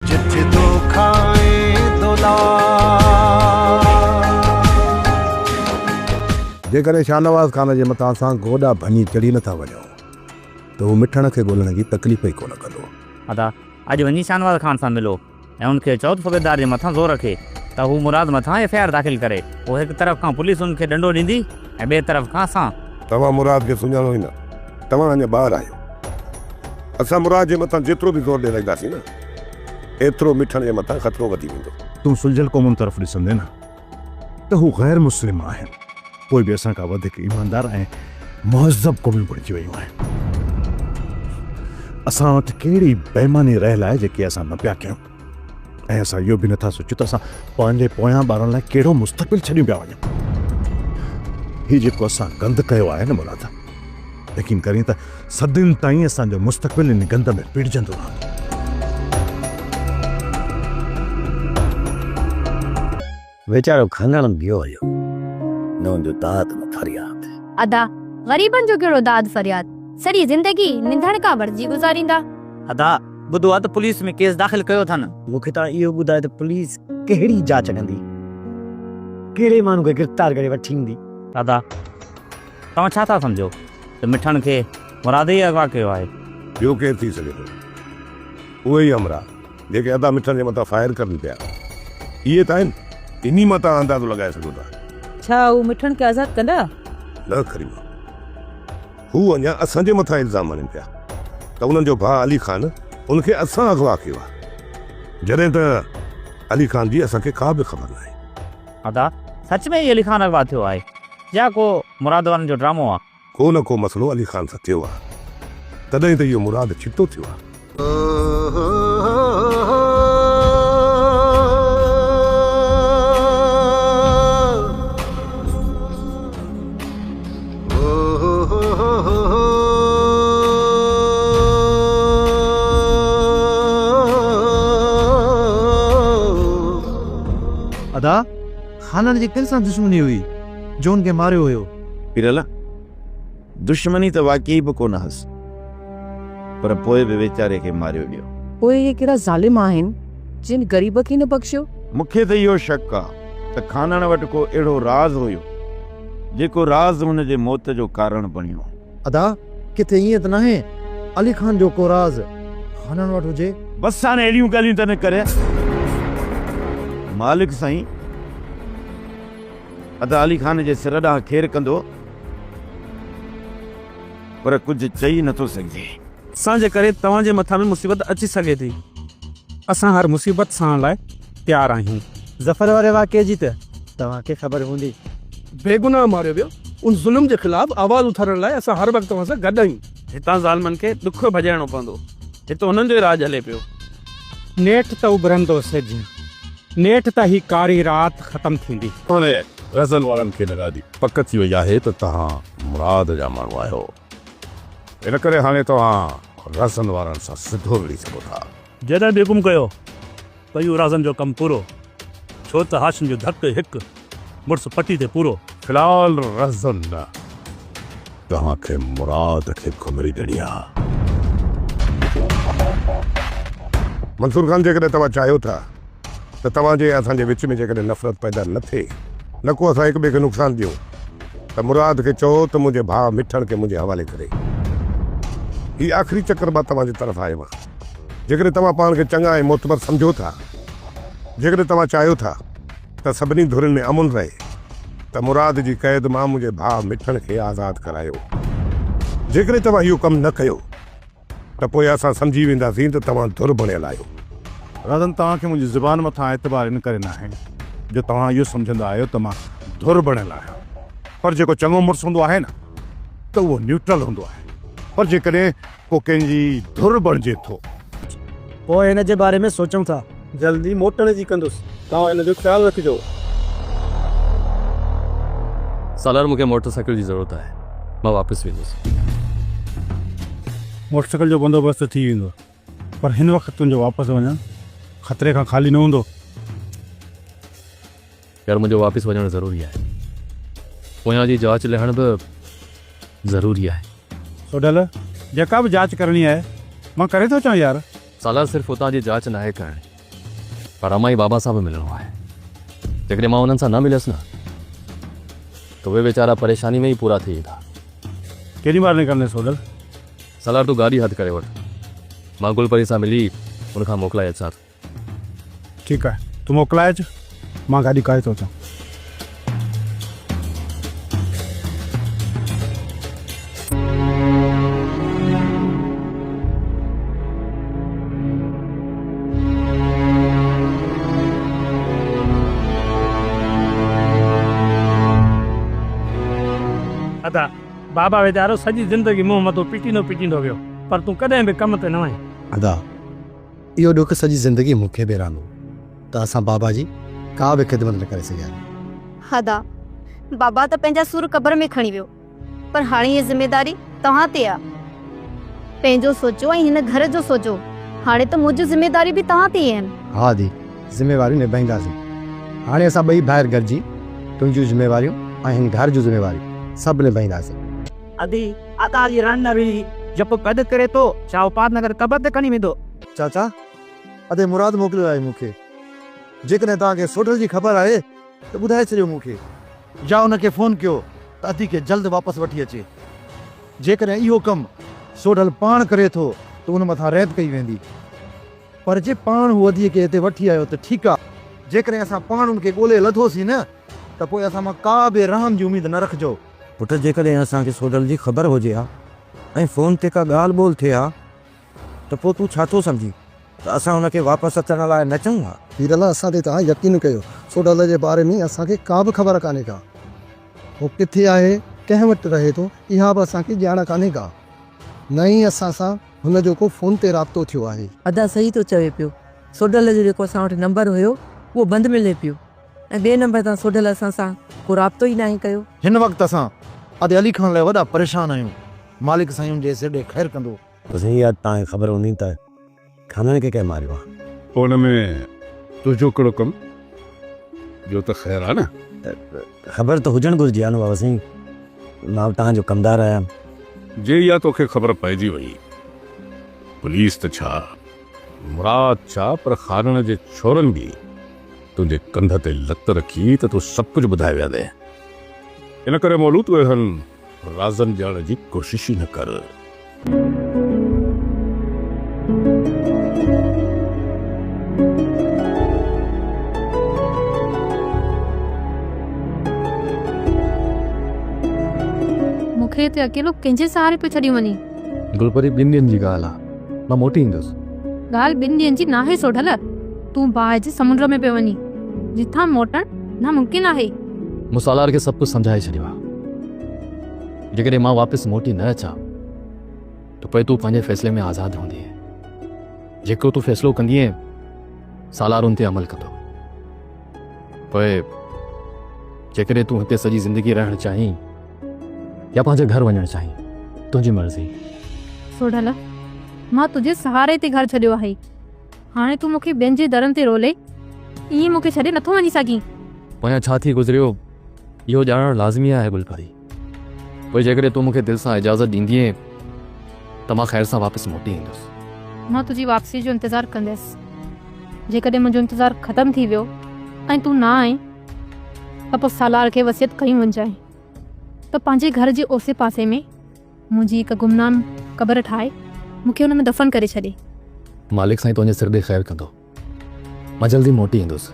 जिथे दो खाए दोला जेकॾहिं शाहनवाज़ ख़ान जे मथां असां गोॾा भञी चढ़ी नथा वञूं त उहो मिठण खे ॻोल्हण जी तकलीफ़ ई कोन कंदो। अदा अॼु वञी शाहनवाज़ ख़ान सां मिलो ऐं उनखे चओ त सूबेदार जे मथां ज़ोर रखे त हू मुराद मथां एफआईआर दाख़िल करे। पोइ हिकु तरफ़ खां पुलिस उनखे ॾंडो ॾींदी ऐं ॿिए तरफ़ खां असां। तव्हां मुराद खे सुञाणो ई न, तव्हां अञा ॿार आहियो। असां मुराद जे मथां जेतिरो बि ज़ोर ॾेई लॻंदासीं न एतिरो मिठण जे मथां ख़तरो वधी वेंदो। तूं सुलझल क़ौमुनि तरफ़ ॾिसंदे न त हू ग़ैर मुस्लिम आहिनि, कोई बि असां खां वधीक ईमानदार ऐं मुहज़ब क़ौमियूं बणिजी वियूं आहिनि। असां वटि कहिड़ी बेईमानी रहियल आहे जेके असां न पिया कयूं ऐं असां इहो बि नथा सोचियूं त असां पंहिंजे पोयां ॿारनि लाइ कहिड़ो मुस्तक़बिल छॾियूं पिया वञूं। हीउ जेको असां गंद कयो आहे न मुराद, यकीन करीं त सदियुनि ताईं असांजो मुस्तक़बिल इन गंद में पिड़जंदो रहंदो। वेचारो खनण बियो हुयो, न हुनजो दाद न फरियाद। अदा ग़रीबनि जो कहिड़ो दाद फरियाद, सॼी ज़िंदगी निंढण खां वर्जी गुज़ारींदा। अदा ॿुधो आहे त पुलिस में केस दाख़िल कयो अथनि। मूंखे तव्हां इहो ॿुधायो त पुलिस कहिड़ी जांच कंदी, कहिड़े माण्हू खे गिरफ़्तार करे वठी ईंदी? दादा तव्हां छा था सम्झो त मिठण खे मुराद ई अगवा कयो आहे? ॿियो केरु थी सघे थो? उहे ई अमरा जेके अदा मिठण जे मथां फायर करनि पिया, इहे त आहिनि। इन्ही मथां अंदाज़ो लॻाए सघो था। छा हू मिठण खे आज़ादु कंदा? न करीमा, हू अञा असांजे मथां इल्ज़ाम हणनि पिया त उन्हनि जो भाउ अली ख़ान उनखे असां अगवा कयो आहे, जॾहिं त अली ख़ान जी असांखे का बि ख़बर न आहे। अदा सच में ई अली ख़ान अगवा थियो आहे या को मुराद वारनि जो ड्रामो आहे? को न को मसलो अली ख़ान सां थियो आहे, तॾहिं त इहो मुराद छितो थियो आहे। अदा ख़ाननि जी किन सां दुश्मनी हुई जो उनखे मारियो हुयो? पिरला दुश्मनी त वाकई बि कोन हस, पर पोइ बि वेचारे खे मारियो वियो। पोइ इहे कहिड़ा ज़ालिम आहिनि जिन ग़रीब खे न बख़्शियो? मूंखे त इहो शक आहे त ख़ानन वटि को अहिड़ो राज़ हुयो जेको राज़ हुनजे मौत जो कारण बणियो। अदा किथे ईअं त नाहे अली ख़ान जो को राज़ ख़ानन वटि हुजे? बस हाणे अहिड़ियूं ॻाल्हियूं त न करे। मालिक साईं अदा अली ख़ान जे सिर ॾांहुं खेर कंदो, पर कुझु चई नथो सघिजे। असांजे करे तव्हांजे मथां बि मुसीबत अची सघे थी। असां हर मुसीबत सहण लाइ तयारु आहियूं। ज़फ़र वारे वाक़े जी त तव्हांखे ख़बर हूंदी। बेगुनाह मारियो वियो, उन ज़ुल्म जे ख़िलाफ़ आवाज़ उथारण लाइ असां हर वक़्तु तव्हां सां गॾु आहियूं। हितां ज़ालिमनि खे ॾुख भॼाइणो पवंदो, हिते उन्हनि जो राज हले पियो। नेठि त उभरंदो सिज, नेठि त ही कारी राति ख़तमु थींदी। हाणे रज़न वारनि खे लॻा दी पक थी वई आहे त तव्हां मुराद जा माण्हू आहियो, इन करे हाणे तव्हां रज़न वारनि सां सिधो विड़ी सघो था। जॾहिं बि हुकुम कयो कयूं राज़न जो कमु पूरो, छो त हाशिम जो धक हिकु मुड़ुस पटी ते पूरो। फ़िलहाल रज़न न, तव्हांखे मुराद खे घुमरी ॾियणी आहे। मंसूर ख़ान, जेकॾहिं तव्हां चाहियो था त तव्हांजे असांजे विच में जेकॾहिं नफ़रत पैदा न थिए, न को असां हिकु ॿिए खे नुक़सानु ॾियूं, त मुराद खे चओ त मुंहिंजे भाउ मिठण खे मुंहिंजे हवाले करे। हीउ आख़िरी चकर मां तव्हांजे तरफ़ आयो आहियां। जेकॾहिं तव्हां पाण खे चङा ऐं मोतबर सम्झो था, जेकॾहिं तव्हां चाहियो था त सभिनी धुरनि में अमुन रहे, त मुराद जी क़ैद मां मुंहिंजे भाउ मिठण खे आज़ादु करायो। जेकॾहिं तव्हां इहो कमु न कयो त पोइ असां सम्झी वेंदासीं त तव्हां धुर बणियल आहियो। राज़न तव्हांखे मुंहिंजी ज़ुबान मथां एतबार इन करे न आहे जो तव्हां इहो सम्झंदा आहियो त मां धुर बणियल आहियां, पर जेको चङो मुड़ुसु हूंदो आहे न त उहो न्यूट्रल हूंदो आहे, पर जेकॾहिं को कंहिंजी धुर बणिजे थो पोइ हिन जे बारे में सोचूं था। जल्दी मोटण जी कंदुसि, तव्हां हिन जो ख़्यालु रखिजो। सालार मूंखे मोटरसाइकिल जी ज़रूरत आहे, मां वापसि वेंदुसि। मोटरसाइकिल जो बंदोबस्तु थी वेंदो, पर हिन वक़्तु तुंहिंजो वापसि वञणु ख़तरे खां ख़ाली न हूंदो। यार मुंहिंजो वापसि वञणु ज़रूरी आहे, पोयां जी जांच लहण बि ज़रूरी आहे। सोडल जेका बि जांच करणी आहे मां करे थो चाहियां यार। सालार सिर्फ़ु उतां जी जांच न आहे करणी, पर अमाई बाबा सां बि मिलणो आहे। जेकॾहिं मां उन्हनि सां न मिलियसि न त उहे वीचारा परेशानी में ई पूरा थी वेंदा। केॾी महिल निकिरंदे सोडल? सालार तूं गाॾी हथु करे वठि, मां गुलपरी सां मिली उनखां मोकिलाए अचां। ठीकु आहे, तूं मोकिलाए अचु, मां गाॾी काए थो अचां। अदा बाबा वीचारो सॼी ज़िंदगी मुंहुं मथो पीटींदो वियो, पर तूं कॾहिं बि कम ते न वएं। अदा इहो ॾुख सॼी ज़िंदगी मूंखे बि रहंदो त असां बाबा जी का बि ख़िदमत न करे सघिया। हदा बाबा त पंहिंजा सूर क़बर में खणी वियो, पर हाणे ये ज़िम्मेदारी तव्हां ते आहे। पंहिंजो सोचो ऐं हिन घर जो सोचो। हाणे त मुंहिंजूं ज़िम्मेदारी बि तव्हां ते ई आहिनि। हा दी, ज़िम्मेवारियूं निभाईंदासीं। हाणे असां ॿई ॿाहिरि गॾिजी तुंहिंजूं ज़िम्मेवारियूं ऐं हिन घर जूं ज़िम्मेवारियूं सभु निभाईंदासीं। अदी अदा जी रण न रही जब पैदा करे तो शाहपात नगर कबर ते खणी वेंदो। चाचा अदे मुराद मोकिलियो आहे मूंखे। जेकॾहिं तव्हांखे सोडल जी ख़बर आहे त ॿुधाए छॾियो मूंखे, या उनखे फ़ोन कयो त अदी खे जल्द वापसि वठी अचे। जेकॾहिं इहो कमु सोडल पाण करे थो त उन मथां रैद कई वेंदी, पर जे पाण हू अदीअ खे हिते वठी आयो त ठीकु आहे। जेकॾहिं असां पाण उनखे ॻोल्हे लथोसीं न त पोइ असां मां का बि रहम जी उमेद न रखिजो। पुट जेकॾहिं असांखे सोडल जी ख़बर हुजे हा ऐं फ़ोन ते का ॻाल्हि ॿोल थिए हा त पोइ तूं छा थो सम्झी त असां हुनखे वापसि अचण लाइ न चऊं हा? हीरला असां ते तव्हां यकीन कयो, सोडल जे बारे में असांखे का बि ख़बर कान्हे का। हू किथे आहे, कंहिं वटि रहे थो, इहा बि असांखे ॼाण कान्हे का। न ई असां सां हुनजो को फ़ोन ते राब्तो थियो आहे। अदा सही थो चवे पियो, सोडल जो जेको असां वटि नंबर हुयो उहो बंदि मिले पियो ऐं ॿिए नंबर तां सोडल असां सां को राब्तो ई न कयो। हिन वक़्तु असां अदे अली खान लाइ वॾा परेशान आहियूं। मालिक साईं हुन जे सिरे ख़ैर कंदो। सही आहे, तव्हांखे ख़बर हूंदी त खाननि खे कंहिं मारियो आहे? हुन में तुंहिंजो कहिड़ो कमु जो त ख़ैरु आहे न? ख़बर त हुजणु घुरिजे आहे न बाबा साईं, मां तव्हांजो कमदार आहियां। जे इहा तोखे ख़बर पइजी वई, पुलिस त छा, मुराद छा, पर खाननि जे छोरनि बि तुंहिंजे कंध ते लत रखी त तूं सभु कुझु ॿुधाए विया दे। इन करे मोलू तूं इन्हनि राज़नि ॼाण जी कोशिश ई न कर। मूंखे हिते अकेलो कंहिंजे सहारे पे छॾी वञी? गुलपरी 2 ॾींहंनि जी ॻाल्हि आहे, मां मोटी ईंदुसि। ॻाल्हि 2 ॾींहंनि जी नाहे सोढल, तूं बाहि जे समुंड में पे वञी, जिथां मोटण नामुमकिन आहे। मूं सालार खे सभु कुझु सम्झाए छॾियो आहे। जेकॾहिं मां वापसि मोटी न अचां त पोइ तूं पंहिंजे फ़ैसिले में आज़ादु हूंदी। जेको तूं फ़ैसिलो कंदीअ सालार उन ते अमल कंदो। पोइ जेकॾहिं तूं हिते सॼी ज़िंदगी रहणु चाहीं या पंहिंजे घर वञणु चाहीं, तुंहिंजी मर्ज़ी। सोढल मां तुंहिंजे सहारे ते घर छॾियो आहे, हाणे तूं मूंखे ॿियनि जे दरनि ते रोले ईअं मूंखे छॾे नथो वञी सघीं। पोयां छा थी गुज़रियो इहो ॼाणणु लाज़मी आहे गुलपरी। पोइ जेकॾहिं तूं मूंखे दिलि सां इजाज़त ॾींदीअ त मां ख़ैर सां वापसि मोटी ईंदुसि। मां तुंहिंजी वापसी जो इंतज़ारु कंदसि। जेकॾहिं मुंहिंजो इंतज़ारु ख़तमु थी वियो ऐं तूं न आहीं त पोइ सालार खे वसियत कई वञजांइ त पंहिंजे घर जे ओसे पासे में मुंहिंजी हिकु गुमनाम क़बर ठाहे मूंखे हुन में दफ़न करे छॾे। मालिक साईं तुंहिंजे सिर ते ख़ैर कंदो, मां जल्दी मोटी ईंदुसि।